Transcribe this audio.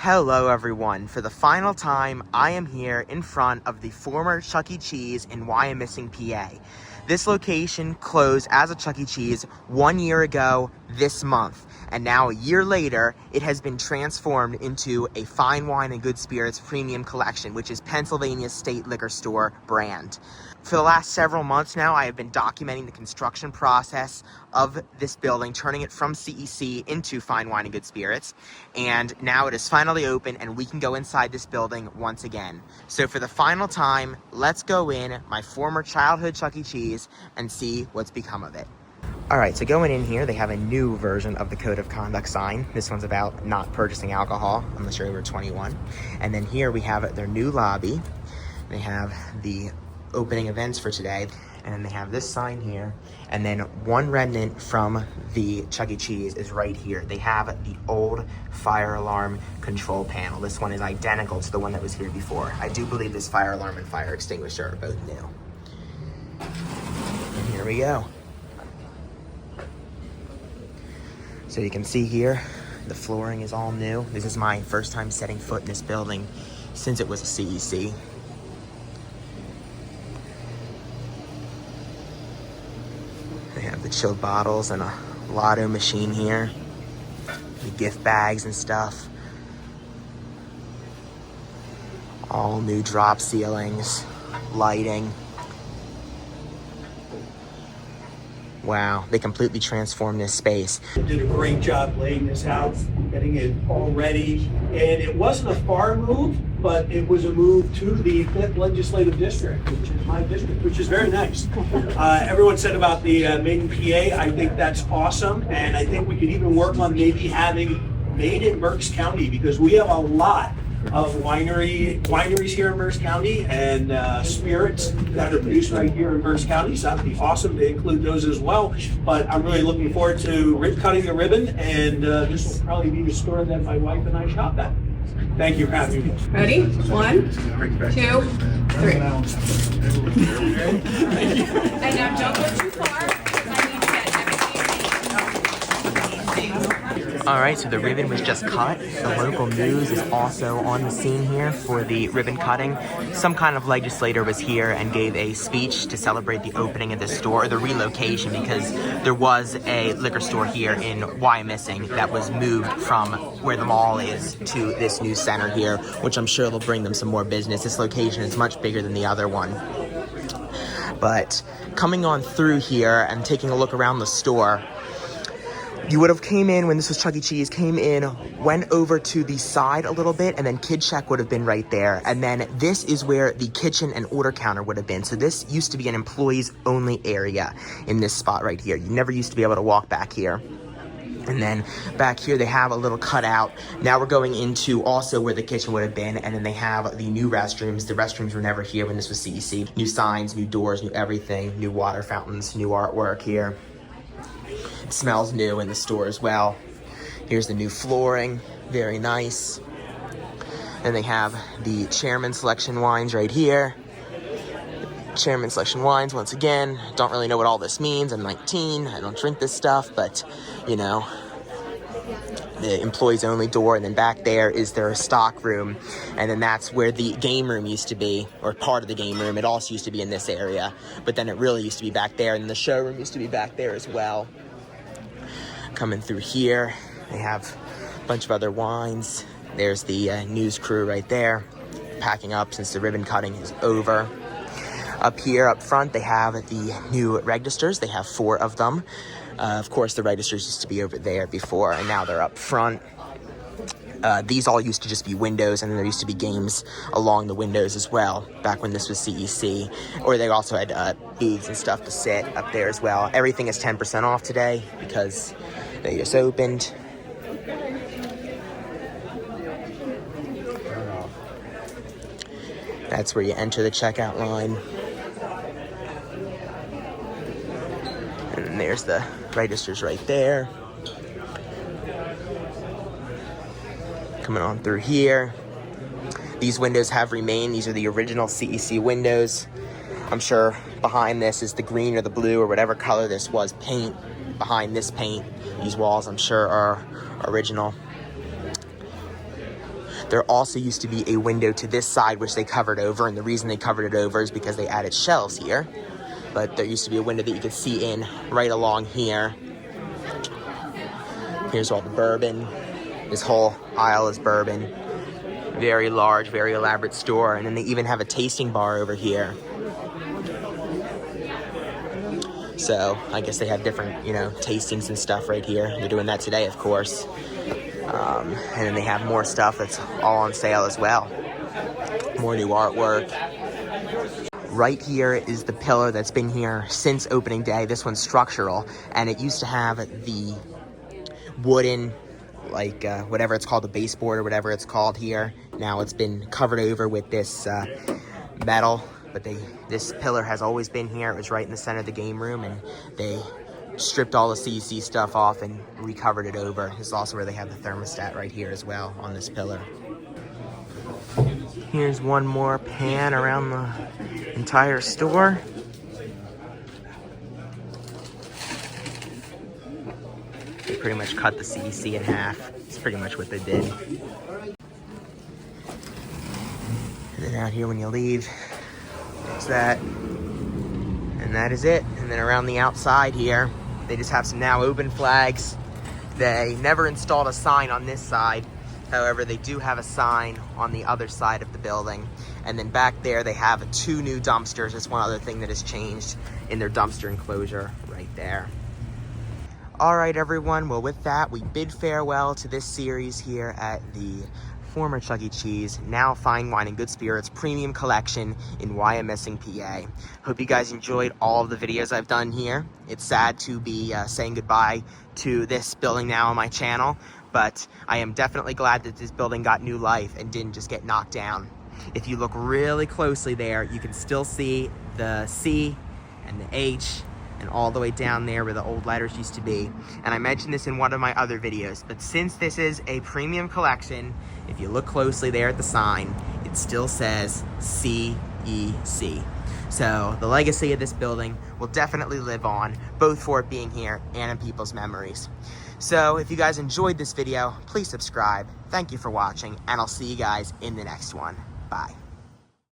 Hello everyone. For the final time, I am here in front of the former Chuck E. Cheese in Wyomissing, PA. This location closed as a Chuck E. Cheese 1 year ago this month, and now a year later, it has been transformed into a fine wine and good spirits premium collection, which is Pennsylvania's state liquor store brand. For the last several months now, I have been documenting the construction process of this building, turning it from CEC into fine wine and good spirits. And now it is finally open and we can go inside this building once again. So for the final time, let's go in my former childhood Chuck E. Cheese and see what's become of it. All right, so going in here, they have a new version of the Code of Conduct sign. This one's about not purchasing alcohol unless you're over 21. And then here we have their new lobby. They have the opening events for today, and then they have this sign here, and then one remnant from the Chuck E. Cheese is right here. They have the old fire alarm control panel. This one is identical to the one that was here before. I do believe this fire alarm and fire extinguisher are both new. And here we go. So you can see here, the flooring is all new. This is my first time setting foot in this building since it was a CEC. They have the chilled bottles and a lotto machine here. The gift bags and stuff. All new drop ceilings, lighting. Wow, they completely transformed this space. They did a great job laying this out, getting it all ready. And it wasn't a far move, but it was a move to the 5th Legislative District, which is my district, which is very nice. Everyone said about the made in PA. I think that's awesome. And I think we could even work on maybe having made in Berks County, because we have a lot of wineries here in Berks County and spirits that are produced right here in Berks County. So that'd be awesome to include those as well. But I'm really looking forward to cutting the ribbon, and this will probably be the store that my wife and I shop at. Thank you for having me. Ready? 1, 2, 3. And now don't go too far, because I need to get everything. All right, so the ribbon was just cut. The local news is also on the scene here for the ribbon cutting. Some kind of legislator was here and gave a speech to celebrate the opening of the store, or the relocation, because there was a liquor store here in Wyomissing that was moved from where the mall is to this new center here, which I'm sure will bring them some more business. This location is much bigger than the other one. But coming on through here and taking a look around the store, you would have came in when this was Chuck E. Cheese, came in, went over to the side a little bit, and then Kid Check would have been right there. And then this is where the kitchen and order counter would have been. So this used to be an employees only area in this spot right here. You never used to be able to walk back here. And then back here, they have a little cutout. Now we're going into also where the kitchen would have been, and then they have the new restrooms. The restrooms were never here when this was CEC. New signs, new doors, new everything, new water fountains, new artwork here. It smells new in the store as well. Here's the new flooring, very nice. And they have the Chairman Selection wines right here. Chairman Selection wines, once again, don't really know what all this means. I'm 19, I don't drink this stuff, but you know, the employees only door. And then back there is their stock room, and then that's where the game room used to be, or part of the game room. It also used to be in this area, but then it really used to be back there, and the showroom used to be back there as well. Coming through here, they have a bunch of other wines. There's the news crew right there, packing up since the ribbon cutting is over. Up here, up front, they have the new registers. They have 4 of them. Of course, the registers used to be over there before, and now they're up front. These all used to just be windows, and then there used to be games along the windows as well, back when this was CEC. Or they also had booths and stuff to sit up there as well. Everything is 10% off today because they just opened. That's where you enter the checkout line. And then there's the registers right there. Coming on through here. These windows have remained. These are the original CEC windows. I'm sure behind this is the green or the blue or whatever color this was paint. Behind this paint, these walls I'm sure are original. There also used to be a window to this side, which they covered over, and the reason they covered it over is because they added shelves here. But there used to be a window that you could see in right along here. Here's all the bourbon. This whole aisle is bourbon. Very large, very elaborate store. And then they even have a tasting bar over here. So I guess they have different, tastings and stuff right here. They're doing that today, of course. And then they have more stuff that's all on sale as well. More new artwork. Right here is the pillar that's been here since opening day. This one's structural, and it used to have the wooden, whatever it's called, the baseboard or whatever it's called here. Now it's been covered over with this metal, but this pillar has always been here. It was right in the center of the game room, and they stripped all the CEC stuff off and recovered it over. This is also where they have the thermostat right here as well on this pillar. Here's one more pan around the entire store. They pretty much cut the CEC in half. It's pretty much what they did. And then out here when you leave, there's that. And that is it. And then around the outside here, they just have some now open flags. They never installed a sign on this side. However, they do have a sign on the other side of the building. And then back there, they have 2 new dumpsters. That's one other thing that has changed in their dumpster enclosure right there. All right, everyone. Well, with that, we bid farewell to this series here at the former Chuck E. Cheese, now Fine Wine and Good Spirits Premium Collection in Wyomissing, PA. Hope you guys enjoyed all of the videos I've done here. It's sad to be saying goodbye to this building now on my channel, but I am definitely glad that this building got new life and didn't just get knocked down. If you look really closely there, you can still see the C and the H and all the way down there where the old letters used to be. And I mentioned this in one of my other videos, but since this is a premium collection, if you look closely there at the sign, it still says CEC. So the legacy of this building will definitely live on, both for it being here and in people's memories. So if you guys enjoyed this video, please subscribe. Thank you for watching, and I'll see you guys in the next one. Bye.